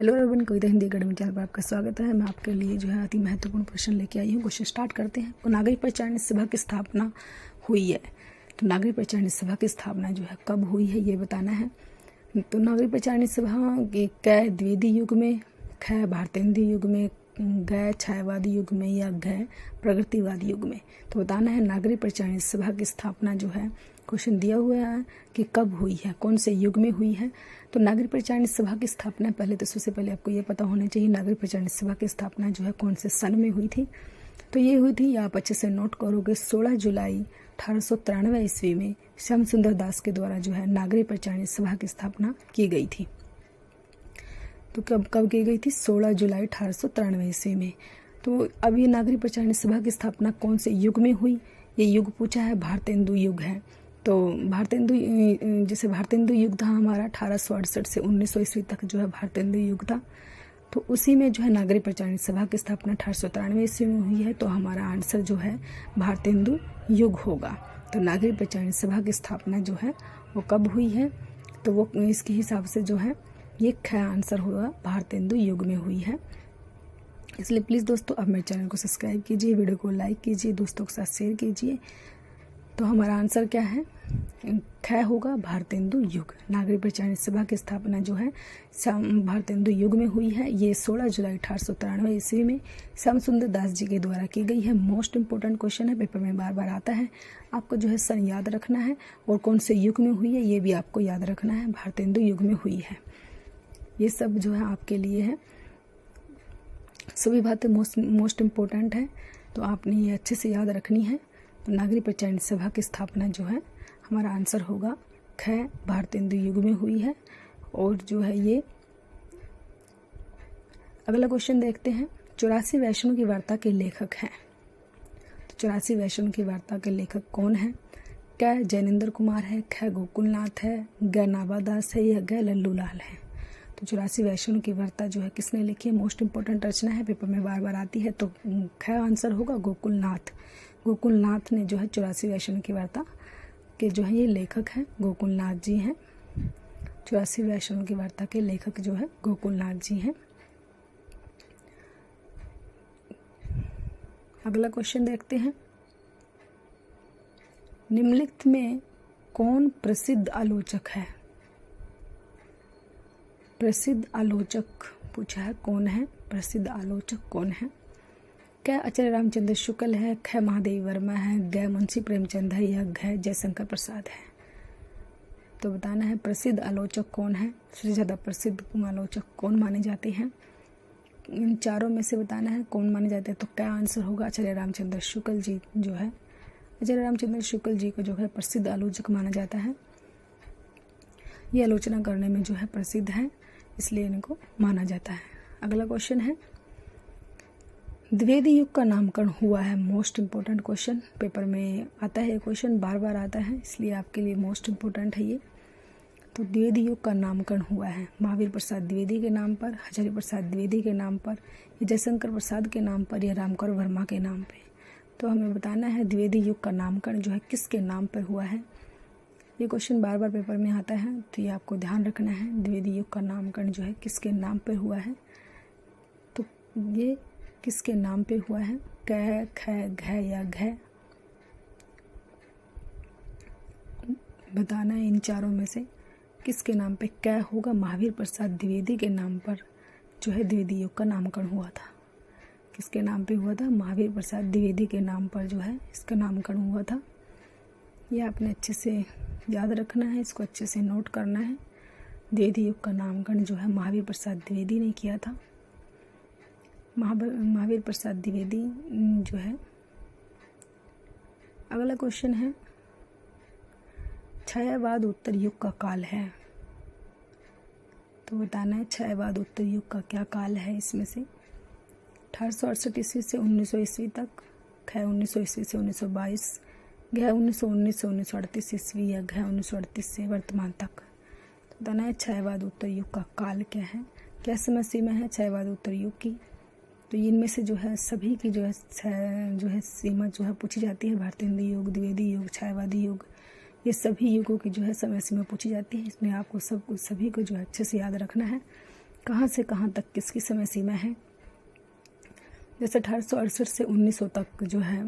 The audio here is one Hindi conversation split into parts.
हेलो एवरीवन, कविता हिंदी अकेडमी चैनल पर आपका स्वागत है। मैं आपके लिए जो है अति महत्वपूर्ण प्रश्न लेके आई हूँ। क्वेश्चन स्टार्ट करते हैं। तो नागरिक परिचालन सभा की स्थापना हुई है। तो नागरिक परिचालन सभा की स्थापना जो है कब हुई है ये बताना है। तो नागरिक परिचालन सभा कै द्विवेदी युग में, ख भारतेंदु युग में, ग छायावादी युग में या घ प्रगतिवादी युग में। तो बताना है नागरिक परिचालन सभा की स्थापना जो है क्वेश्चन दिया हुआ है कि कब हुई है, कौन से युग में हुई है। तो नागरिक परिचालन सभा की स्थापना पहले तो सबसे पहले आपको ये पता होना चाहिए नागरिक परिचालन सभा की स्थापना जो है कौन से सन में हुई थी। तो ये हुई थी, आप अच्छे से नोट करोगे, 16 जुलाई 1893 ईस्वी में श्याम सुंदर दास के द्वारा जो है नागरिक परिचालन सभा की स्थापना की गई थी। तो कब की गई थी? 16 जुलाई 1893 ईस्वी में। तो अब ये नागरिक परिचालन सभा की स्थापना कौन से युग में हुई, ये युग पूछा है, भारतेंदु युग है। तो भारतेंदु, जैसे भारतेंदु युग था हमारा 1868 से 1900 ईस्वी तक जो है भारतेंदु युग था। तो उसी में जो है नागरिक परिचालन सभा की स्थापना 1893 ईस्वी में हुई है। तो हमारा आंसर जो है भारतेंदु युग होगा। तो नागरिक परिचालन सभा की स्थापना जो है वो कब हुई है, तो वो इसके हिसाब से जो है ये ख आंसर होगा, भारतेंदु युग में हुई है। इसलिए प्लीज़ दोस्तों अब मेरे चैनल को सब्सक्राइब कीजिए, वीडियो को लाइक कीजिए, दोस्तों के साथ शेयर कीजिए। तो हमारा आंसर क्या है? ख होगा, भारतेंदु युग। नागरिक परिचालन सभा की स्थापना जो है भारतेंदु युग में हुई है। ये 16 जुलाई 1893 ईस्वी में श्याम सुंदर दास जी के द्वारा की गई है। मोस्ट इंपॉर्टेंट क्वेश्चन है, पेपर में बार बार आता है। आपको जो है सन याद रखना है और कौन से युग में हुई है ये भी आपको याद रखना है। भारतेंदु युग में हुई है। ये सब जो है आपके लिए है, सभी बातें मोस्ट इम्पोर्टेंट है, तो आपने ये अच्छे से याद रखनी है। तो नागरिक परिचालन सभा की स्थापना जो है हमारा आंसर होगा ख, भारतेंदु युग में हुई है। और जो है ये अगला क्वेश्चन देखते हैं। 84 वैष्णव की वार्ता के लेखक हैं। तो 84 वैष्णव की वार्ता के लेखक कौन है? क जैनेन्द्र कुमार है, ख गोकुलनाथ है, ग नाभादास है या ग लल्लू लाल है। तो 84 वैष्णव की वार्ता जो है किसने लिखी है? मोस्ट इंपॉर्टेंट रचना है, पेपर में बार बार आती है। तो ख आंसर होगा गोकुलनाथ। गोकुलनाथ ने जो है 84 वैष्णव की वार्ता के जो है ये लेखक हैं, गोकुलनाथ जी हैं। 84 वैष्णव की वार्ता के लेखक जो है गोकुलनाथ जी हैं। अगला क्वेश्चन देखते हैं। निम्नलिखित में कौन प्रसिद्ध आलोचक है? प्रसिद्ध आलोचक पूछा है, कौन है प्रसिद्ध आलोचक, कौन है? क्या आचार्य रामचंद्र शुक्ल है, ख महादेवी वर्मा है, ग मुंशी प्रेमचंद है या घ जयशंकर प्रसाद है। तो बताना है प्रसिद्ध आलोचक कौन है, सबसे ज़्यादा प्रसिद्ध आलोचक कौन माने जाते हैं। इन चारों में से बताना है कौन माने जाते हैं। तो क्या आंसर होगा? आचार्य रामचंद्र शुक्ल जी जो है, आचार्य रामचंद्र शुक्ल जी को जो है प्रसिद्ध आलोचक माना जाता है। ये आलोचना करने में जो है प्रसिद्ध है, इसलिए इनको माना जाता है। अगला क्वेश्चन है, द्विवेदी युग का नामकरण हुआ है। मोस्ट इम्पोर्टेंट क्वेश्चन, पेपर में आता है क्वेश्चन, बार बार आता है, इसलिए आपके लिए मोस्ट इम्पोर्टेंट है ये। तो द्विवेदी युग का नामकरण हुआ है महावीर प्रसाद द्विवेदी के नाम पर, हजारी प्रसाद द्विवेदी के नाम पर, या जयशंकर प्रसाद के नाम पर, या रामकर वर्मा के नाम पे। तो हमें बताना है द्विवेदी युग का नामकरण जो है किसके नाम पर हुआ है। ये क्वेश्चन बार बार पेपर में आता है, तो ये आपको ध्यान रखना है। द्विवेदी युग का नामकरण जो है किसके नाम पर हुआ है, तो ये किसके नाम पे हुआ है? क, ख, घ या घ। बताना है इन चारों में से किसके नाम पे। क होगा, महावीर प्रसाद द्विवेदी के नाम पर जो है द्विवेदी युग का नामकरण हुआ था। किसके नाम पे हुआ था? महावीर प्रसाद द्विवेदी के नाम पर जो है इसका नामकरण हुआ था। ये आपने अच्छे से याद रखना है, इसको अच्छे से नोट करना है। द्विवेदी युग का नामकरण जो है महावीर प्रसाद द्विवेदी ने किया था। महावीर प्रसाद द्विवेदी जो है। अगला क्वेश्चन है, छायावाद उत्तर युग का काल है। तो बताना है छायावाद उत्तर युग का क्या काल है इसमें से। 1868 ईस्वी से 1900 ईस्वी तक, ख 1900 ईस्वी से 1922, घ 1919 से 1938 ईस्वी या घ 1938 से वर्तमान तक। तो बताना है छायावाद उत्तर युग का काल क्या है, क्या समय सीमा है छायावाद उत्तर युग की। तो इनमें से जो है सभी की जो है सीमा जो है पूछी जाती है। भारतेंदु युग, द्विवेदी युग, छायावादी युग, ये सभी युगों की जो है समय सीमा पूछी जाती है। इसमें आपको सभी को जो है अच्छे से याद रखना है। कहाँ से कहाँ तक किसकी समय सीमा है। जैसे 1868 से 1900 तक जो है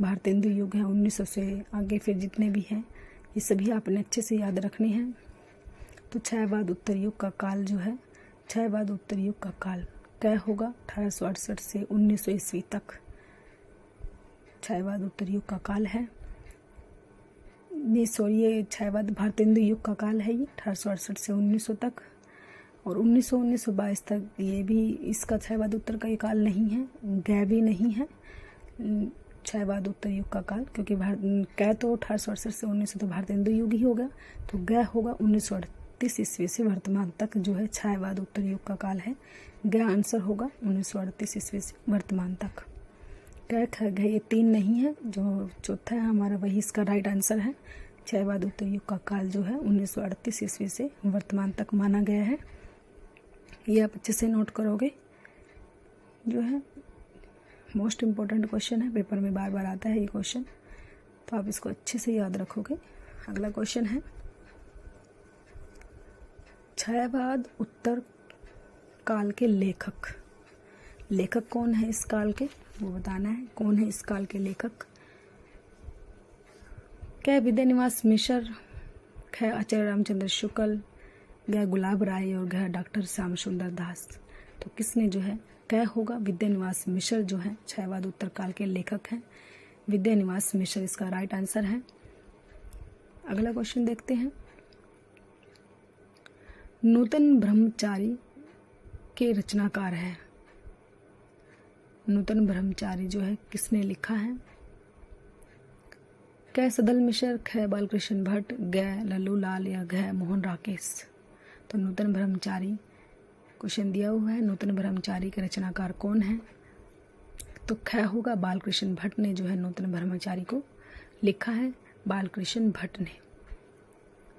भारतेंदु युग है, 1900 से आगे फिर जितने भी हैं ये सभी आपने अच्छे से याद रखने हैं। तो क्षयवाद उत्तर युग का काल जो है, क्षयवाद उत्तर युग का काल क्या होगा, 1868 से 1900 ईस्वी तक क्षयवाद उत्तर युग का काल है। ये क्षयवाद भारतेंदु युग का काल है, ये 1868 से 1900 तक। और 1922 तक ये भी इसका क्षयवाद उत्तर का ये काल नहीं है, गै भी नहीं है क्षयवाद उत्तर युग का काल, क्योंकि कै तो 1868 से 1900 तो भारतेंदु युग ही होगा, तो गै होगा 1938 ईस्वी से वर्तमान तक जो है क्षयवाद उत्तर युग का काल है। गै आंसर होगा 1938 ईस्वी से वर्तमान तक। कै ख गै ये 3 नहीं है, जो चौथा है हमारा वही इसका राइट आंसर है। क्षयवाद उत्तर युग का काल जो है 1938 ईस्वी से वर्तमान तक माना गया है। ये आप अच्छे से नोट करोगे, जो है मोस्ट इम्पोर्टेंट क्वेश्चन है, पेपर में बार बार आता है ये क्वेश्चन, तो आप इसको अच्छे से याद रखोगे। अगला क्वेश्चन है क्षयवाद उत्तर काल के लेखक। लेखक कौन है इस काल के, वो बताना है। कौन है इस काल के लेखक। कै विद्यानिवास मिश्र, ख आचार्य रामचंद्र शुक्ल, ग गुलाब राय और घ डॉक्टर श्याम सुंदर दास। तो किसने जो है, कै होगा विद्यानिवास मिश्र जो है क्षयवाद उत्तर काल के लेखक हैं। विद्यानिवास मिश्र इसका राइट आंसर है। अगला क्वेश्चन देखते हैं। नूतन ब्रह्मचारी के रचनाकार है। नूतन ब्रह्मचारी जो है किसने लिखा है। कै सदल मिश्र, ख बालकृष्ण भट्ट, ग लल्लू लाल या घ मोहन राकेश। तो नूतन ब्रह्मचारी क्वेश्चन दिया हुआ है, नूतन ब्रह्मचारी के रचनाकार कौन है। तो ख होगा बालकृष्ण भट्ट ने जो है नूतन ब्रह्मचारी को लिखा है। बालकृष्ण भट्ट ने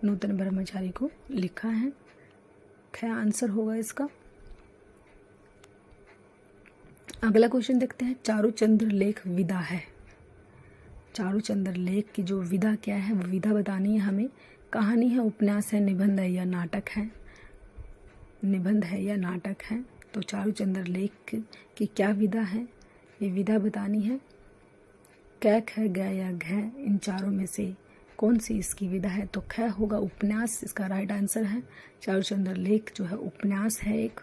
नूतन ब्रह्मचारी को लिखा है, ख आंसर होगा इसका। अगला क्वेश्चन देखते हैं। चारुचंद्र लेख विधा है। चारुचंद्र लेख की जो विधा क्या है, वो विधा बतानी है हमें। कहानी है, उपन्यास है, निबंध है या नाटक है। निबंध है या नाटक है। तो चारुचंद्र लेख की क्या विधा है, ये विधा बतानी है। कै ख ग या घ इन चारों में से कौन सी इसकी विधा है। तो ख होगा उपन्यास, इसका राइट आंसर है। चारुचंद्र लेख जो है उपन्यास है एक,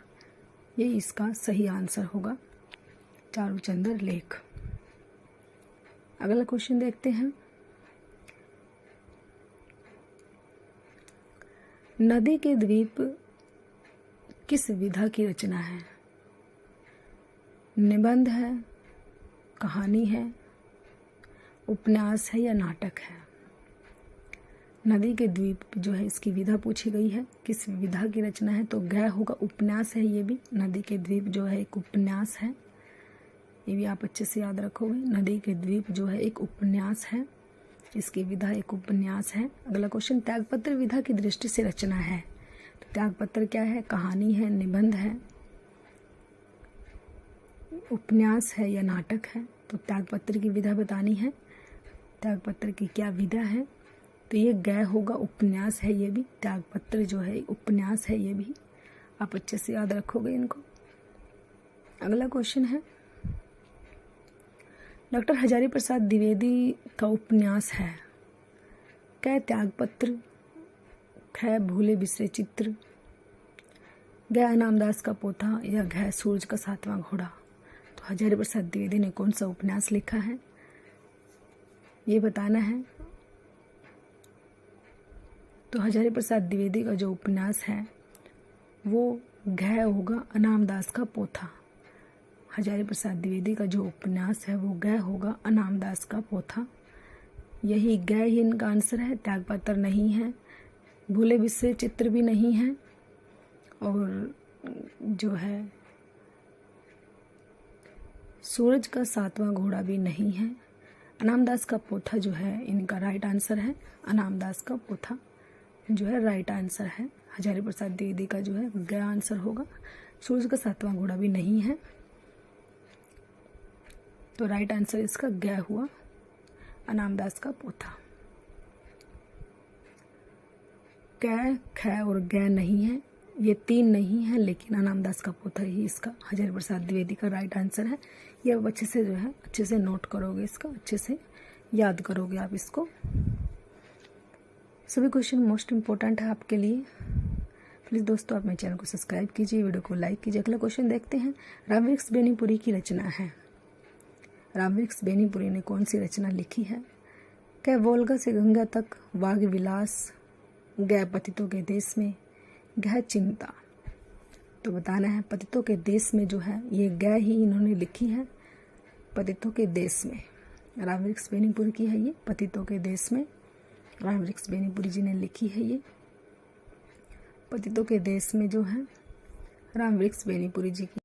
ये इसका सही आंसर होगा, चारुचंद्र लेख। अगला क्वेश्चन देखते हैं। नदी के द्वीप किस विधा की रचना है। निबंध है, कहानी है, उपन्यास है या नाटक है। नदी के द्वीप जो है इसकी विधा पूछी गई है, किस विधा की रचना है। तो ग होगा उपन्यास है, ये भी नदी के द्वीप जो है एक उपन्यास है, ये भी आप अच्छे से याद रखोगे। नदी के द्वीप जो है एक उपन्यास है, इसकी विधा एक उपन्यास है। अगला क्वेश्चन। त्यागपत्र विधा की दृष्टि से रचना है। तो त्यागपत्र क्या है, कहानी है, निबंध है, उपन्यास है या नाटक है। तो त्यागपत्र की विधा बतानी है। त्यागपत्र की क्या विधा है, तो ये ग होगा उपन्यास है, ये भी त्यागपत्र जो है उपन्यास है, ये भी आप अच्छे से याद रखोगे इनको। अगला क्वेश्चन है। डॉक्टर हजारी प्रसाद द्विवेदी का उपन्यास है। कै त्यागपत्र, ख भूले बिसरे चित्र, ग इनामदास का पोथा या घ सूरज का 7वां घोड़ा। तो हजारी प्रसाद द्विवेदी ने कौन सा उपन्यास लिखा है, ये बताना है। तो हजारी प्रसाद द्विवेदी का जो उपन्यास है वो घ होगा इनामदास का पोथा। हजारी प्रसाद द्विवेदी का जो उपन्यास है वो ग होगा इनामदास का पोथा, यही ग ही इनका आंसर है। त्यागपत्र नहीं है, भूले बिसरे चित्र भी नहीं है, और जो है सूरज का 7वां घोड़ा भी नहीं है। इनामदास का पोथा जो है इनका राइट आंसर है। इनामदास का पोथा जो है राइट आंसर है। हजारी प्रसाद द्विवेदी का जो है ग आंसर होगा। सूरज का 7वां घोड़ा भी नहीं है, तो राइट आंसर इसका ग हुआ, इनामदास का पोथा। कै ख और ग नहीं है, ये 3 नहीं है, लेकिन अनामदास का पोथा ही इसका हजारी प्रसाद द्विवेदी का राइट आंसर है। ये आप अच्छे से जो है अच्छे से नोट करोगे, इसका अच्छे से याद करोगे आप इसको। सभी क्वेश्चन मोस्ट इम्पोर्टेंट है आपके लिए। प्लीज़ दोस्तों आप मेरे चैनल को सब्सक्राइब कीजिए, वीडियो को लाइक कीजिए। अगला क्वेश्चन देखते हैं। रामवृक्ष बेनीपुरी की रचना है। रामवृक्ष बेनीपुरी ने कौन सी रचना लिखी है? क्या वोल्गा से गंगा तक, वाग विलास, गए पतितों के देश में, गह चिंता। तो बताना है पतितों के देश में जो है ये गए ही इन्होंने लिखी है, पतितों के देश में। रामवृक्ष बेनीपुरी की है ये, पतितों के देश में रामवृक्ष बेनीपुरी जी ने लिखी है ये। पतितों के देश में जो है रामवृक्ष बेनीपुरी जी की